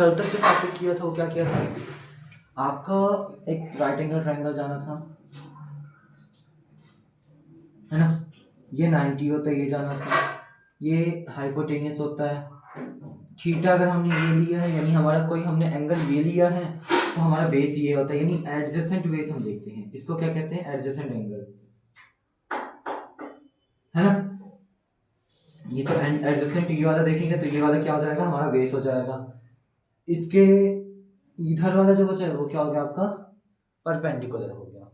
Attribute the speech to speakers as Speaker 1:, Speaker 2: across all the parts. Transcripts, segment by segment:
Speaker 1: कल तक जो टॉपिक किया था वो क्या किया था, आपका एक राइट एंगल ट्रायंगल जाना था, है ना, ये 90 होता है, ये जाना था, ये हाइपोटेनियस होता है, थीटा अगर हमने ये लिया है यानी हमारा कोई हमने एंगल ये लिया है तो हमारा बेस ये होता है, यानी एडजेसेंट बेस हम देखते हैं, इसको क्या कहते हैं, एडजेसेंट एंगल, है ना। ये तो एडजेसेंट ये वाला देखेंगे तो ये वाला क्या हो जाएगा, हमारा बेस हो जाएगा, इसके इधर वाला जो बचा है वो क्या हो गया आपका, परपेंडिकुलर हो गया।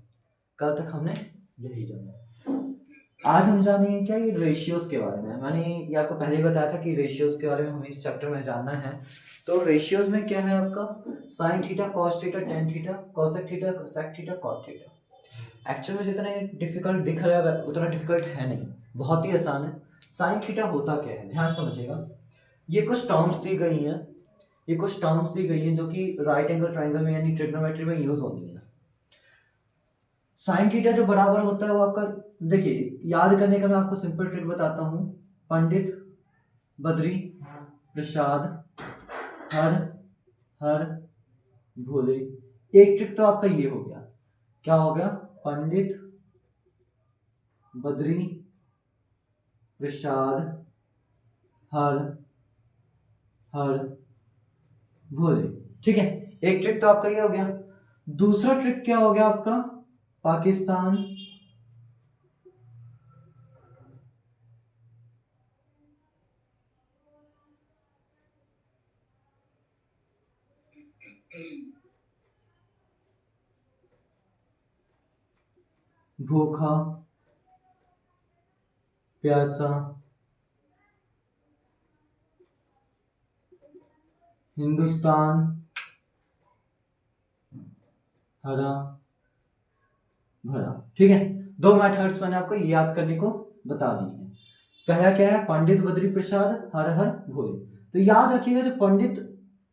Speaker 1: कल तक हमने यही जाना। आज हम जानेंगे क्या, ये रेशियोज के बारे में। मैंने ये आपको पहले ही बताया था कि रेशियोज के बारे में हमें इस चैप्टर में जानना है। तो रेशियोज में क्या है आपका, sine theta, cos theta, tan theta, cosec theta, sec theta, cot theta. Actual में जितना डिफिकल्ट दिख रहा है उतना डिफिकल्ट है नहीं, बहुत ही आसान है। साइन थीटा होता क्या है, ध्यान समझिएगा। ये कुछ टर्म्स दी गई हैं, ये कुछ टर्म्स दी गई हैं जो कि राइट एंगल ट्रायंगल में यानी ट्रिग्नोमेट्री में यूज होती है। साइन थीटा जो बराबर होता है वो आपका, देखिए याद करने का मैं आपको सिंपल ट्रिक बताता हूँ। पंडित, बद्री, प्रसाद, हर, हर, भोले। एक ट्रिक तो आपका ये हो गया, क्या हो गया, पंडित, बद्री, प्रसाद, हर, हर, भोले। ठीक है, एक ट्रिक तो आपका ये हो गया। दूसरा ट्रिक क्या हो गया आपका, पाकिस्तान, भूखा, प्यासा, हिंदुस्तान, हरा भरा। ठीक है, दो मेथड्स मैंने आपको याद करने को बता दी है। पहला क्या है, पंडित, बद्री, प्रसाद, हर, हर, भोले। तो याद रखिएगा जो पंडित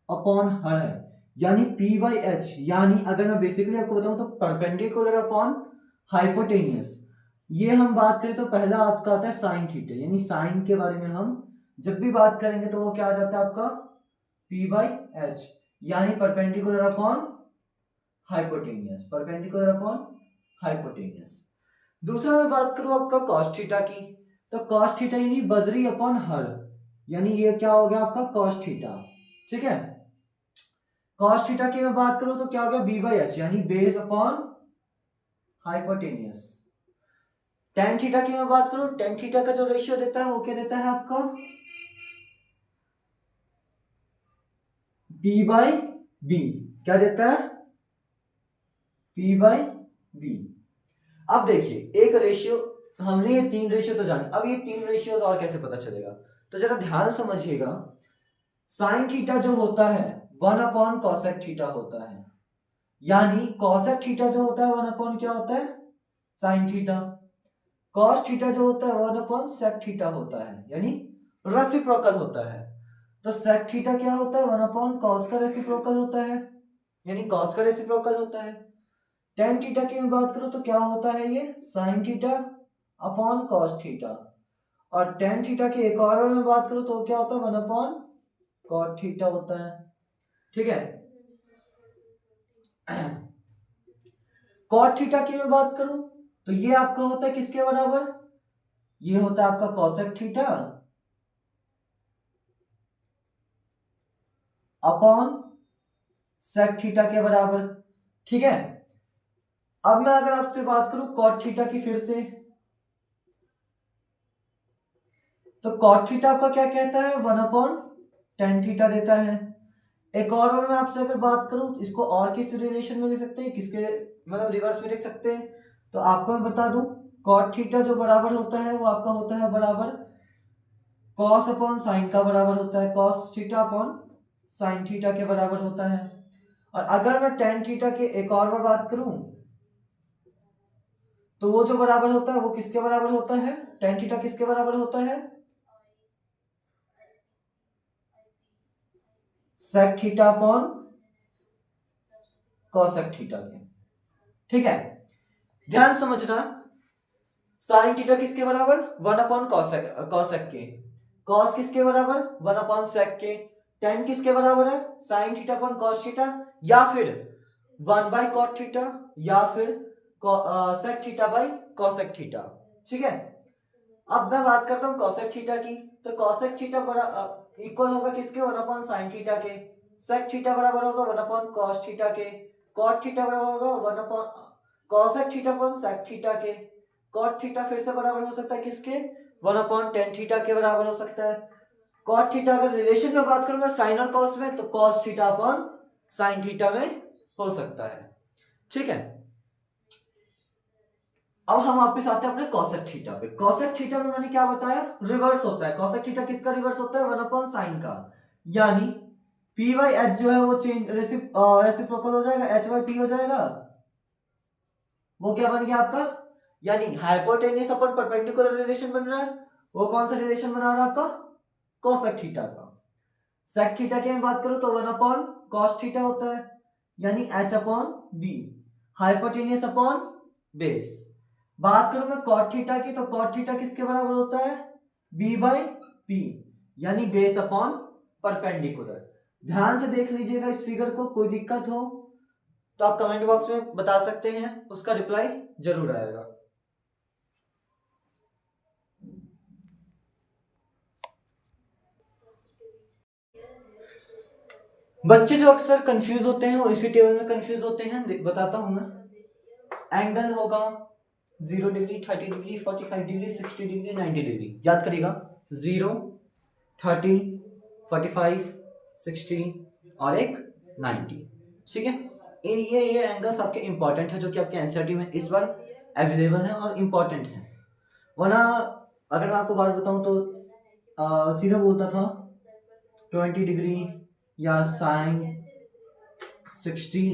Speaker 1: अपॉन हर है यानी P बाई एच, यानी अगर मैं बेसिकली आपको बताऊं तो परपेंडिकुलर अपॉन हाइपोटेनियस। ये हम बात करें तो पहला आपका आता है साइन थीटा, यानी साइन के बारे में हम जब भी बात करेंगे तो वो क्या आ जाता है आपका P बाई एच, यानी perpendicular upon hypotenuse, perpendicular upon hypotenuse. दूसरा मैं बात करूं आपका कॉस थीटा की, तो कॉस थीटा यानी बद्री अपॉन हर, यानी ये क्या हो गया आपका कॉस थीटा। ठीक है, कॉस थीटा की मैं बात करूं तो क्या हो गया बी बाई एच, यानी base upon hypotenuse. Tan theta की मैं बात करूं, टेन थीटा का जो रेशियो देता है वो क्या देता है आपका पी बाई बी, क्या देता है पी बाई बी। अब देखिए एक रेशियो, हमने ये तीन रेशियो तो जाने, अब ये तीन रेशियोज और कैसे पता चलेगा, तो जरा ध्यान समझिएगा। साइन थीटा जो होता है 1 अपॉन कॉसेक थीटा होता है, यानी कॉसेक थीटा जो होता है 1 अपॉन क्या होता है साइन थीटा, कॉस थीटा जो होता है 1 अपॉन सेक थीटा होता है, यानी रेसिप्रोकल होता है। तो सेक थीटा क्या होता है 1 अपॉन कॉस का रेसिप्रोकल होता है, यानी कॉस का रेसिप्रोकल होता है। टेन थीटा की मैं बात करूं तो क्या होता है ये sign theta upon cos theta, और टेन थीटा की एक और मैं बात करूं तो क्या होता है 1 अपॉन कॉट थीटा होता है। ठीक है, कॉट थीटा की मैं बात करूं तो ये आपका होता है किसके बराबर, ये होता है आपका cosec theta upon sec theta के बराबर। ठीक है, अब मैं अगर आपसे बात करूं कॉट थीटा की फिर से, तो कॉट थीटा आपका क्या कहता है 1 अपॉन टेन थीटा देता है। एक और मैं आपसे अगर बात करूं इसको और किस रिलेशन में लिख सकते हैं, किसके मतलब रिवर्स में लिख सकते हैं, तो आपको मैं बता दूं कॉट थीटा जो बराबर होता है वो आपका होता है बराबर कॉस अपॉन साइन का बराबर होता है, cos theta upon sine theta के बराबर होता है। और अगर मैं टेन थीटा के एक और बार बात करूं तो वो जो बराबर होता है वो किसके बराबर होता है, टेन थीटा किसके बराबर होता है sec theta upon cosec theta के। ठीक है, ध्यान समझना, साइन थीटा किसके बराबर 1 अपॉन कॉसेक के, कॉस किसके बराबर 1 अपॉन सेक के, टेन किसके बराबर है, sine theta upon cos theta, या फिर 1/cot थीटा, या फिर sec theta by cosec theta. ठीक है, अब मैं बात करता हूँ कॉसेक थीटा की। तो कॉसेक थीटा इक्वल होगा किसके, 1/sin थीटा के। सेक थीटा बराबर होगा 1/cos थीटा के। कॉट थीटा बराबर होगा 1/cosec theta upon sec theta के। कॉट थीटा फिर से बराबर हो सकता है किसके, 1/tan थीटा के बराबर हो सकता है। कॉट थीटा अगर रिलेशन में बात करूंगा साइन और कॉस में, तो cos theta upon sine theta में हो सकता है। ठीक है, अब हम वापस आते हैं अपने कॉसेक थीटा पे। कॉसेक थीटा में मैंने क्या बताया, रिवर्स होता है। कॉसेक थीटा किसका रिवर्स होता है, 1/sin का। यानी पी बाई एच जो है वो चेंज रेसिप्रोकल हो जाएगा, एच बाई पी हो जाएगा। वो क्या बन गया आपका, यानी हाइपोटेन्यूस अपन परपेंडिकुलर रिलेशन बन रहा है। वो कौन सा रिलेशन बना रहा है आपका, कॉसेक थीटा का। सेक थीटा की मैं बात करूं तो 1/cos थीटा होता है, यानी h upon B, hypotenuse upon base. बात करूं मैं कॉट थीटा की, तो कॉट थीटा किसके बराबर होता है, b बाई पी, यानी बेस अपॉन परपेंडिकुलर। ध्यान से देख लीजिएगा इस फिगर को, कोई दिक्कत हो तो आप कमेंट बॉक्स में बता सकते हैं, उसका रिप्लाई जरूर आएगा। बच्चे जो अक्सर कंफ्यूज होते हैं वो इसी टेबल में कंफ्यूज होते हैं, बताता हूं मैं। एंगल होगा 0 degree, 30 degree, 45 degree, 60 degree, 90 degree. याद करिएगा, 0, 30, 45, 60 और एक 90। ठीक है, ये एंगल्स आपके इंपॉर्टेंट है, जो कि आपके एनसीईआरटी में इस बार अवेलेबल है और इंपॉर्टेंट है। वरना अगर मैं आपको बात बताऊं तो सीधा बोलता था 20 डिग्री या साइन 60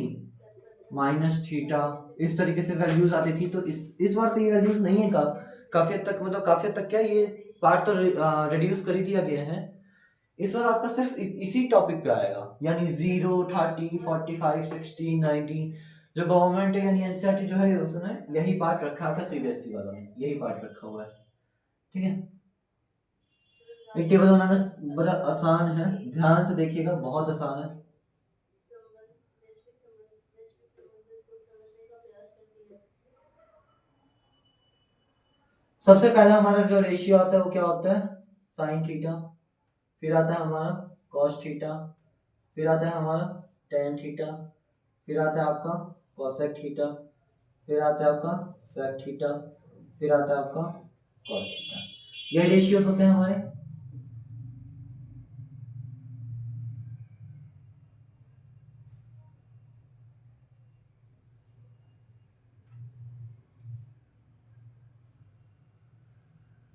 Speaker 1: माइनस थीटा, इस तरीके से वैल्यूज आती थी। तो इस बार तो ये वैल्यूज नहीं है का, काफी हद तक, मतलब काफी हद तक क्या, ये पार्ट तो रिड्यूस कर ही दिया गया है। इस बार आपका सिर्फ इसी टॉपिक पे आएगा, यानी 0, 30, 45, 60, 90। जो गवर्नमेंट है यानी एनसीईआरटी जो है उसने यही पार्ट रखा है, सीबीएसई वालों ने यही पार्ट रखा हुआ है। ठीक है, एक टेबल बनाना बड़ा आसान है, ध्यान से देखिएगा, बहुत आसान है। सबसे पहला हमारा जो रेशियो आता है वो क्या होता है, साइन थीटा, फिर आता है हमारा कॉस थीटा, फिर आता है हमारा टेन थीटा, फिर आता है आपका कॉसेक थीटा, फिर आता है आपका सेक थीटा, फिर आता है आपका कॉट थीटा। ये रेशियोज होते हैं हमारे।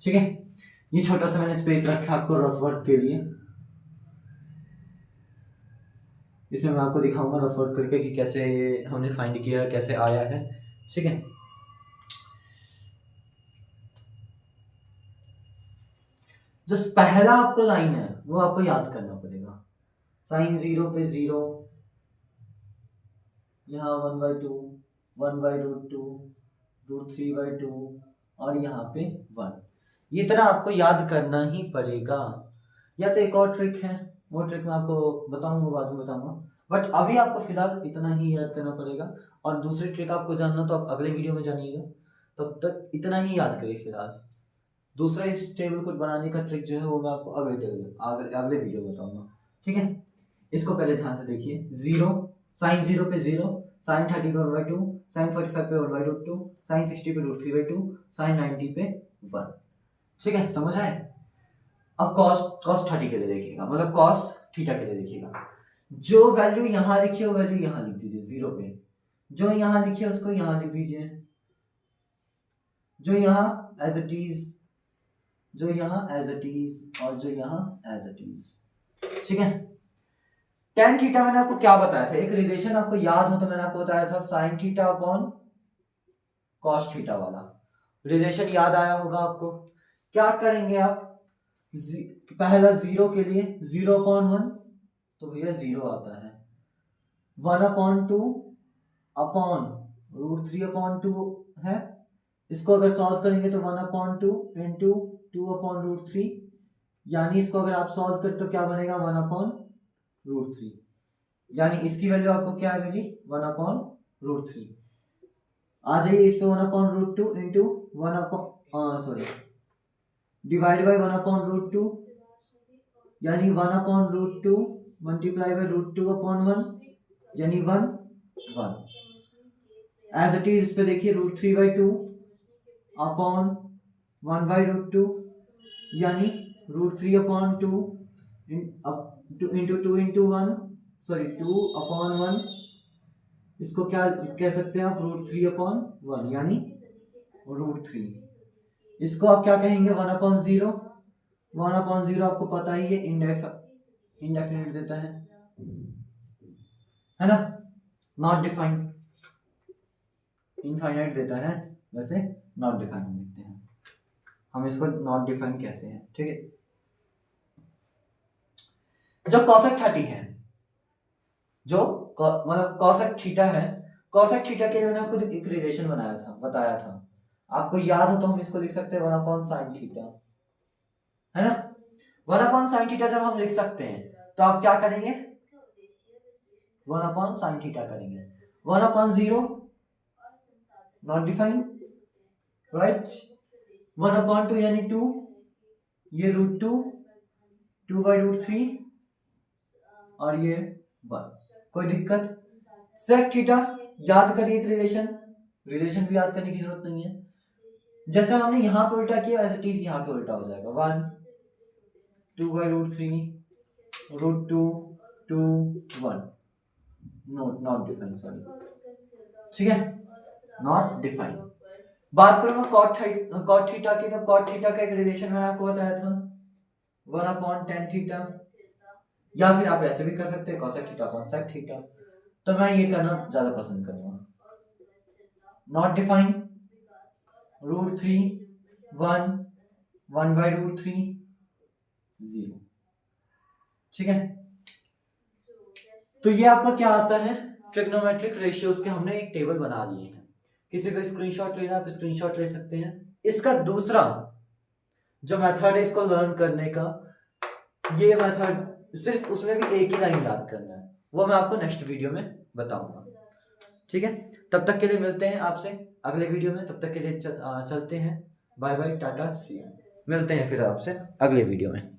Speaker 1: ठीक है, ये छोटा सा मैंने स्पेस रखा आपको रफ वर्क के लिए, इसमें मैं आपको दिखाऊंगा रफ वर्क करके कि कैसे हमने फाइंड किया, कैसे आया है। ठीक है, जो पहला आपको लाइन है वो आपको याद करना पड़ेगा। साइन 0 पे 0, यहाँ 1/2, 1/√2, √3/2 और यहाँ पे 1। ये तरह आपको याद करना ही पड़ेगा। या तो एक और ट्रिक है, वो ट्रिक मैं आपको बताऊंगा, बाद में बताऊंगा, बट अभी आपको फिलहाल इतना ही याद करना पड़ेगा। और दूसरी ट्रिक आपको जानना तो आप अगले वीडियो में जानिएगा, तब तक इतना ही याद करिए फिलहाल। दूसरा इस टेबल को बनाने का ट्रिक जो है वो मैं आपको अगले वीडियो में बताऊंगा। ठीक है, इसको पहले ध्यान से देखिए। 0, साइन 0 पे 0, साइन 30 पे 1/2, साइन 45 पे 1/√2, साइन 60 पे √3/2, साइन 90 पे 1। ठीक है, समझ आए। अब कॉस कॉस 30 के लिए देखिएगा, मतलब कॉस थीटा के लिए देखिएगा। जो वैल्यू यहाँ लिखी है वो वैल्यू यहाँ लिख दीजिए 0 पे, जो यहाँ लिखी है उसको यहाँ लिख दीजिए, जो यहाँ एज इट इज, जो यहाँ एज इट इज, और जो यहाँ एज इट इज। ठीक है, टेन थीटा मैंने आपको क्या बताया था, एक रिलेशन आपको याद हो तो मैंने आपको बताया था sign theta upon cos theta वाला रिलेशन, याद आया होगा आपको। क्या करेंगे आप, पहला 0 के लिए 0/1, तो भैया 0 आता है। 1/2 अपॉन √3/2 है, इसको अगर सॉल्व करेंगे तो 1/2 इंटू 2/√3, यानी इसको अगर आप सॉल्व करें तो क्या बनेगा, 1/2 √3, यानी इसकी वैल्यू आपको क्या मिली 1/√3। आ जाइए इस पे 1/√2 इंटू 1 डिवाइड बाई 1/√2, यानी 1/√2 मल्टीप्लाई बाई √2/1 यानी 1 एज इट इज। इस पे देखिए √3/2 अपॉन 1/√2 यानी √3/2 इंटू 2 इंटू 1 2/1। इसको क्या कह सकते हैं आप √3/1 यानी √3। इसको आप क्या कहेंगे 1/0। 1/0 आपको पता ही है इंडेफिनिट देता है ना, नॉट डिफाइंड। इनफाइनाइट देता है, वैसे नॉट डिफाइंड लिखते हैं हम, इसको नॉट डिफाइंड कहते हैं। ठीक है, जो cosec 30 है, जो मतलब cosec थीटा है, cosec थीटा के लिए मैंने आपको एक रिलेशन बताया था, आपको याद हो तो हम इसको लिख सकते हैं 1/sin थीटा, है ना। 1/sin थीटा जब हम लिख सकते हैं तो आप क्या करेंगे 1/sin थीटा करेंगे। 1/0 नॉट डिफाइंड, राइट। 1/2 यानी 2, ये √2, 2/√3 और ये 1। कोई दिक्कत। sec थीटा याद करिए, एक रिलेशन भी याद करने की जरूरत नहीं है। जैसा हमने यहाँ पे उल्टा किया एज इट इज यहाँ पे उल्टा हो जाएगा। 1 2/√3 √2 2 1 नॉट डिफाइंड, सॉरी, ठीक है, नॉट डिफाइंड। बात करूँ मैं cot थीटा की, तो cot थीटा का एक रिलेशन मैंने आपको बताया था 1/tan थीटा, या फिर आप ऐसे भी कर सकते हैं cosec theta upon sec theta, तो मैं ये करना ज्यादा पसंद करूंगा। नॉट डिफाइंड √3 1 1/√3 0, ठीक है। तो ये आपका क्या आता है, ट्रिग्नोमेट्रिक रेशियोज के हमने एक टेबल बना लिए हैं। किसी को स्क्रीनशॉट लेना आप स्क्रीनशॉट ले सकते हैं। इसका दूसरा जो मेथड है इसको लर्न करने का, ये मेथड सिर्फ उसमें भी एक ही लाइन याद करना है, वो मैं आपको नेक्स्ट वीडियो में बताऊंगा, ठीक है। तब तक के लिए मिलते हैं आपसे अगले वीडियो में, तब तक के लिए चलते हैं, bye bye, tata, see you. मिलते हैं फिर आपसे अगले वीडियो में।